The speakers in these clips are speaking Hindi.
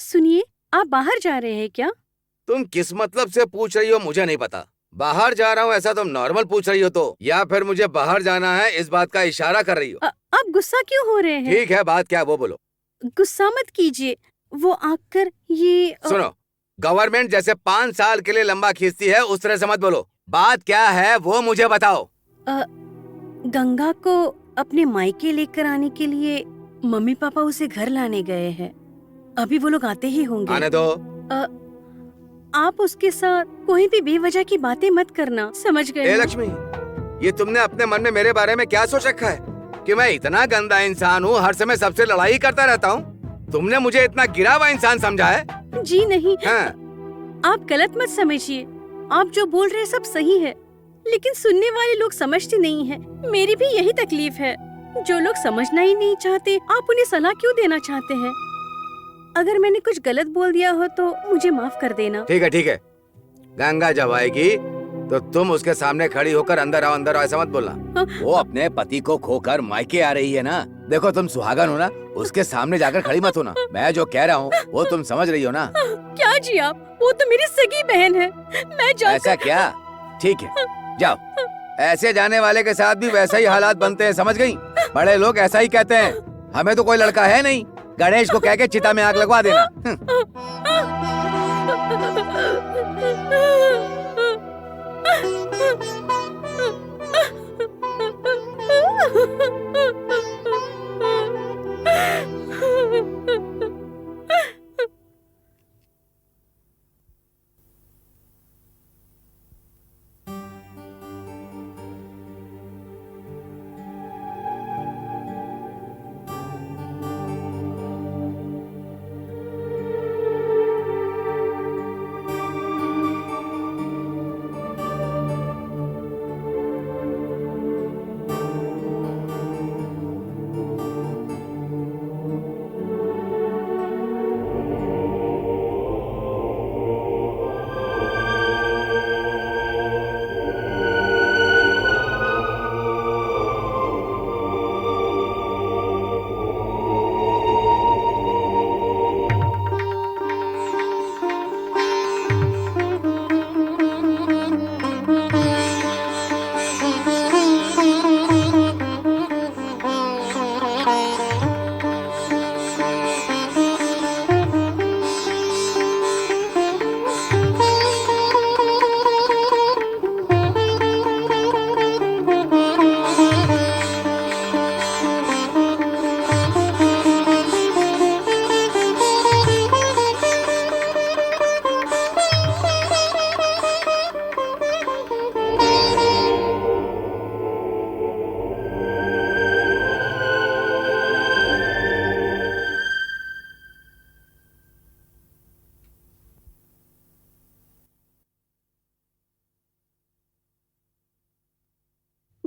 सुनिए, आप बाहर जा रहे हैं क्या? तुम किस मतलब से पूछ रही हो मुझे नहीं पता। बाहर जा रहा हूँ ऐसा तुम नॉर्मल पूछ रही हो तो, या फिर मुझे बाहर जाना है इस बात का इशारा कर रही हो? आप गुस्सा क्यों हो रहे हैं? ठीक है, बात क्या है वो बोलो। गुस्सा मत कीजिए। वो आकर ये सुनो, गवर्नमेंट जैसे 5 साल के लिए लंबा खींचती है उस तरह से मत बोलो। बात क्या है वो मुझे बताओ। गंगा को अपने मायके लेकर आने के लिए मम्मी पापा उसे घर लाने गए हैं। अभी वो लोग आते ही होंगे। आने दो। आप उसके साथ कोई भी बेवजह की बातें मत करना, समझ गए ए ना? लक्ष्मी, ये तुमने अपने मन में मेरे बारे में क्या सोच रखा है कि मैं इतना गंदा इंसान हूँ, हर समय सबसे लड़ाई करता रहता हूँ? तुमने मुझे इतना गिरा हुआ इंसान समझा है? जी नहीं। हाँ। आप गलत मत समझिए। आप जो बोल रहे हैं सब सही है, लेकिन सुनने वाले लोग समझते नहीं हैं। मेरी भी यही तकलीफ है। जो लोग समझना ही नहीं चाहते, आप उन्हें सलाह क्यों देना चाहते हैं? अगर मैंने कुछ गलत बोल दिया हो तो मुझे माफ कर देना। ठीक है ठीक है, गंगा जब आएगी तो तुम उसके सामने खड़ी होकर अंदर आओ ऐसा मत बोलना। हाँ। वो अपने पति को खोकर मायके आ रही है ना। देखो तुम सुहागन हो ना, उसके सामने जाकर खड़ी मत होना। मैं जो कह रहा हूँ वो तुम समझ रही हो ना? क्या जी आप? वो तो मेरी सगी बहन है। मैं जाकर... ऐसा क्या? ठीक है, जाओ। ऐसे जाने वाले के साथ भी वैसा ही हालात बनते हैं, समझ गई? बड़े लोग ऐसा ही कहते हैं। हमें तो कोई लड़का है नहीं। गणेश को कह के चिता में आग लगवा देना।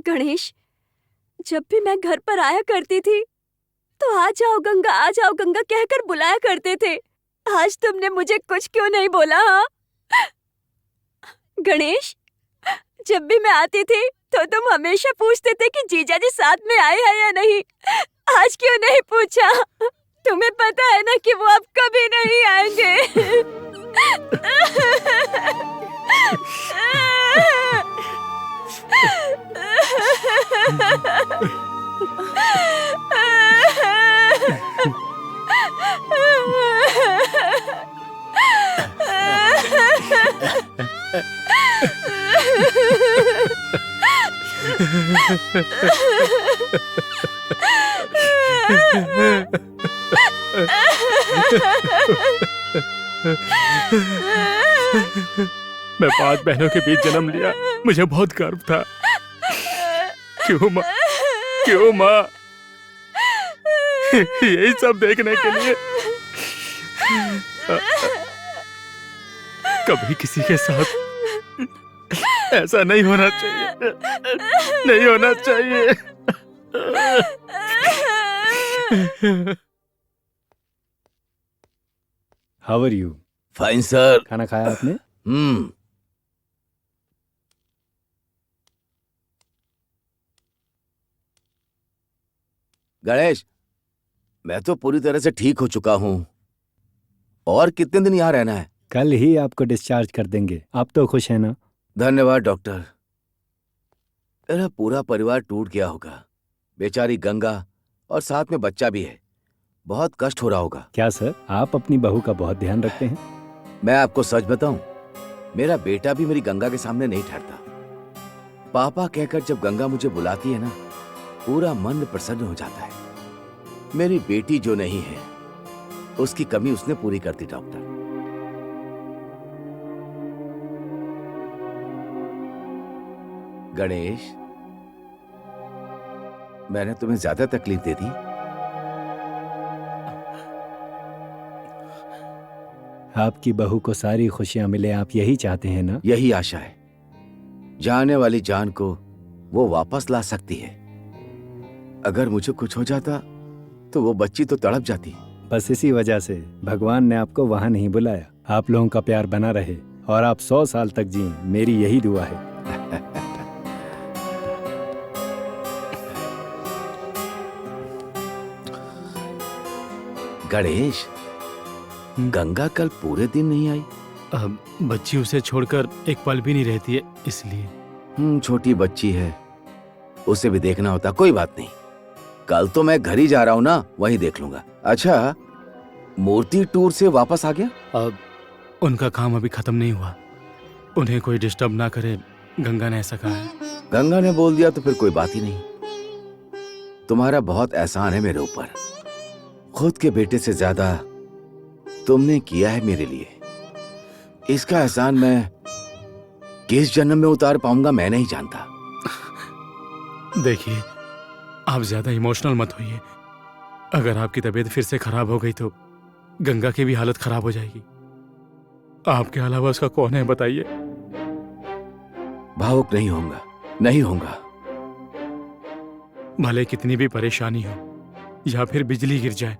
गणेश, जब भी मैं घर पर आया करती थी तो आ जाओ गंगा कहकर बुलाया करते थे। आज तुमने मुझे कुछ क्यों नहीं बोला? हाँ गणेश, जब भी मैं आती थी तो तुम हमेशा पूछते थे कि जीजा जी साथ में आए हैं या नहीं। आज क्यों नहीं पूछा? तुम्हें पता है ना कि वो अब कभी नहीं आएंगे। मैं 5 बहनों के बीच जन्म लिया, मुझे बहुत गर्व था। क्यों माँ? क्यों माँ? यही सब देखने के लिए कभी किसी के साथ ऐसा नहीं होना चाहिए, नहीं होना चाहिए। How are you? Fine sir. खाना खाया आपने? गणेश, मैं तो पूरी तरह से ठीक हो चुका हूँ। और कितने दिन यहाँ रहना है? कल ही आपको डिस्चार्ज कर देंगे। आप तो खुश हैं ना? धन्यवाद डॉक्टर। मेरा पूरा परिवार टूट गया होगा, बेचारी गंगा और साथ में बच्चा भी है। बहुत कष्ट हो रहा होगा। क्या सर, आप अपनी बहू का बहुत ध्यान रखते हैं? मैं आपको सच बताऊं, मेरा बेटा भी मेरी गंगा के सामने नहीं ठहरता। पापा कहकर जब गंगा मुझे बुलाती है ना, पूरा मन प्रसन्न हो जाता है। मेरी बेटी जो नहीं है, उसकी कमी उसने पूरी कर दी डॉक्टर। गणेश, मैंने तुम्हें ज्यादा तकलीफ दे दी? आपकी बहू को सारी खुशियां मिले, आप यही चाहते हैं ना? यही आशा है। जाने वाली जान को वो वापस ला सकती है। अगर मुझे कुछ हो जाता तो वो बच्ची तो तड़प जाती। बस इसी वजह से भगवान ने आपको वहां नहीं बुलाया। आप लोगों का प्यार बना रहे और आप 100 साल तक जिए, मेरी यही दुआ है। गणेश, गंगा कल पूरे दिन नहीं आई? बच्ची उसे छोड़कर एक पल भी नहीं रहती है, इसलिए। छोटी बच्ची है, उसे भी देखना होता। कोई बात नहीं, कल तो मैं घर ही जा रहा हूँ ना, वहीं देख लूंगा। अच्छा, मूर्ति टूर से वापस आ गया? उनका काम अभी खत्म नहीं हुआ, उन्हें कोई डिस्टर्ब ना करे, गंगा ने ऐसा कहा है। गंगा ने बोल दिया तो फिर कोई बात ही नहीं। तुम्हारा बहुत एहसान है मेरे ऊपर। खुद के बेटे से ज्यादा तुमने किया है मेरे लिए। इसका एहसान मैं किस जन्म में उतार पाऊंगा मैं नहीं जानता। देखिए, आप ज्यादा इमोशनल मत होइए। अगर आपकी तबीयत फिर से खराब हो गई तो गंगा की भी हालत खराब हो जाएगी। आपके अलावा उसका कौन है बताइए? भावुक नहीं होऊंगा, नहीं होऊंगा। भले कितनी भी परेशानी हो या फिर बिजली गिर जाए,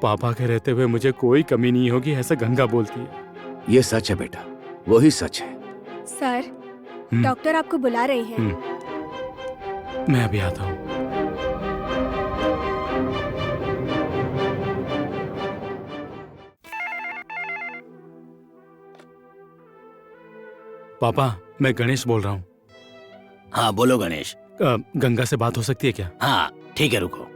पापा के रहते हुए मुझे कोई कमी नहीं होगी, ऐसा गंगा बोलती है। ये सच है बेटा, वही सच है। सर, डॉक्टर आपको बुला रहे हैं। मैं अभी आता हूँ। पापा, मैं गणेश बोल रहा हूँ। हाँ बोलो गणेश। गंगा से बात हो सकती है क्या? हाँ ठीक है, रुको।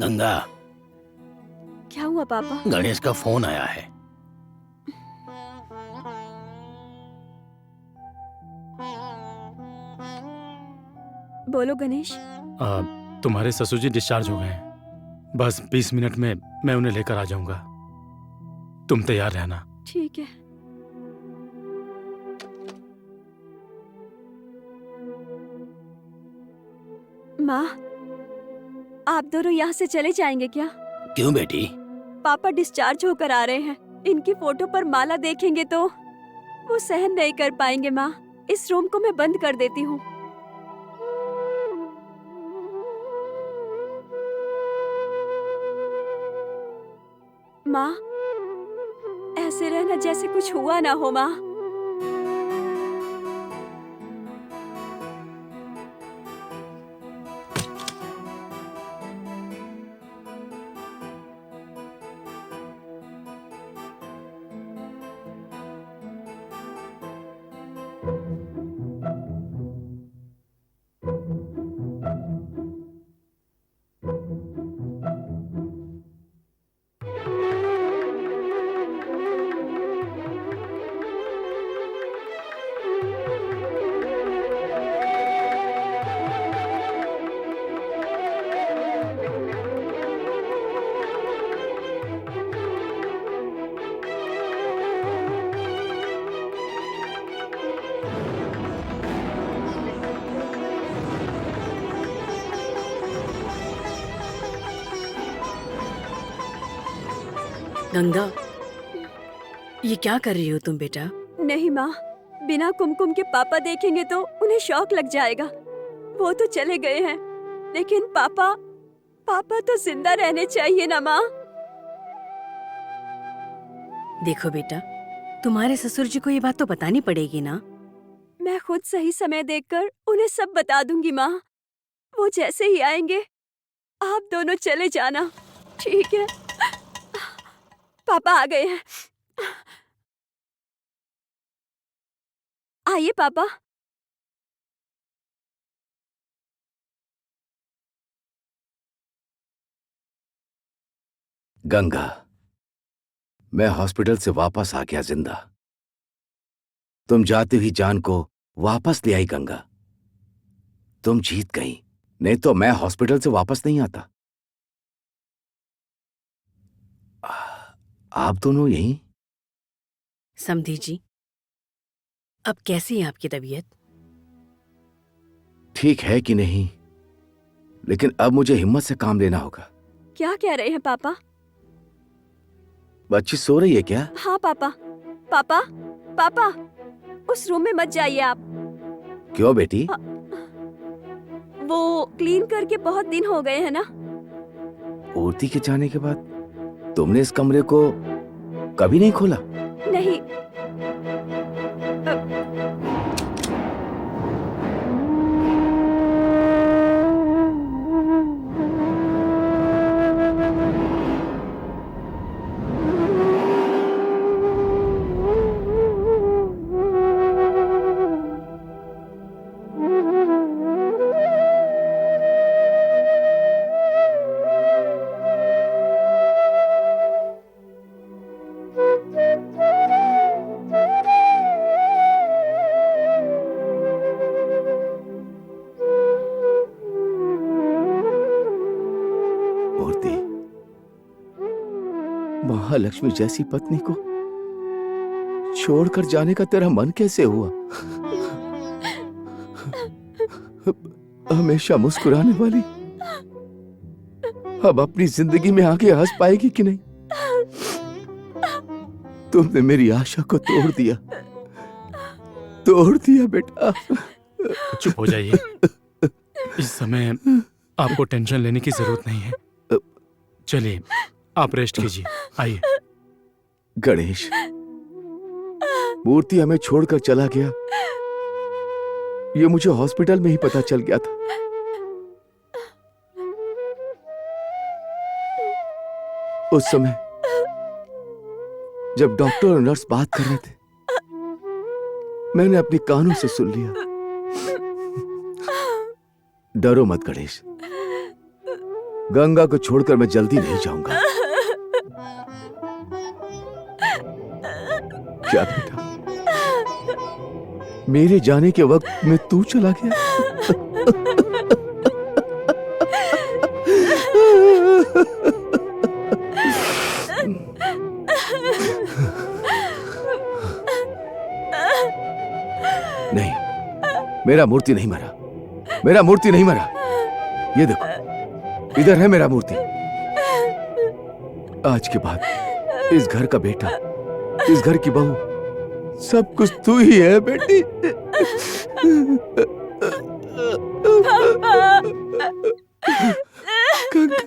गंगा, क्या हुआ पापा? गणेश का फोन आया है। बोलो गणेश। तुम्हारे ससुर जी डिस्चार्ज हो गए हैं। बस 20 मिनट में मैं उन्हें लेकर आ जाऊंगा। तुम तैयार रहना। ठीक है। माँ, आप दोनों यहाँ से चले जाएंगे क्या? क्यों बेटी? पापा डिस्चार्ज होकर आ रहे हैं। इनकी फोटो पर माला देखेंगे तो वो सहन नहीं कर पाएंगे। माँ, इस रूम को मैं बंद कर देती हूँ। माँ, ऐसे रहना जैसे कुछ हुआ ना हो। माँ, गंगा, ये क्या कर रही हो तुम बेटा? नहीं माँ, बिना कुमकुम के पापा देखेंगे तो उन्हें शौक लग जाएगा। वो तो चले गए हैं, लेकिन पापा तो जिंदा रहने चाहिए ना माँ। देखो बेटा, तुम्हारे ससुर जी को ये बात तो बतानी पड़ेगी ना। मैं खुद सही समय देखकर उन्हें सब बता दूंगी माँ। वो जैसे ही आएंगे आप दोनों चले जाना, ठीक है? पापा आ गए हैं। आइए पापा। गंगा, मैं हॉस्पिटल से वापस आ गया जिंदा। तुम जाती हुई जान को वापस ले आई गंगा। तुम जीत गई, नहीं तो मैं हॉस्पिटल से वापस नहीं आता। आप दोनों यहीं? समधी जी, अब कैसी है आपकी तबीयत? ठीक है कि नहीं, लेकिन अब मुझे हिम्मत से काम लेना होगा। क्या कह रहे हैं पापा? बच्ची सो रही है क्या? हाँ पापा। पापा, पापा, उस रूम में मत जाइए आप। क्यों बेटी? वो क्लीन करके बहुत दिन हो गए हैं ना। मूर्ति के जाने के बाद तुमने इस कमरे को कभी नहीं खोला? नहीं। मूर्ति, महालक्ष्मी जैसी पत्नी को छोड़कर जाने का तेरा मन कैसे हुआ? हमेशा मुस्कुराने वाली अब अपनी जिंदगी में आगे हंस पाएगी कि नहीं? तुमने मेरी आशा को तोड़ दिया, तोड़ दिया बेटा। चुप हो जाइए। इस समय आपको टेंशन लेने की जरूरत नहीं है। चलिए आप रेस्ट कीजिए, आइए। गणेश, मूर्ति हमें छोड़कर चला गया, ये मुझे हॉस्पिटल में ही पता चल गया था। उस समय जब डॉक्टर और नर्स बात कर रहे थे, मैंने अपने कानों से सुन लिया। डरो मत गणेश, गंगा को छोड़कर मैं जल्दी नहीं जाऊंगा। क्या बेटा, मेरे जाने के वक्त में तू चला गया? नहीं, मेरा मूर्ति नहीं मरा, मेरा मूर्ति नहीं मरा। ये देखो, इधर है मेरा मूर्ति। आज के बाद इस घर का बेटा, इस घर की बहू, सब कुछ तू ही है बेटी। गंगा।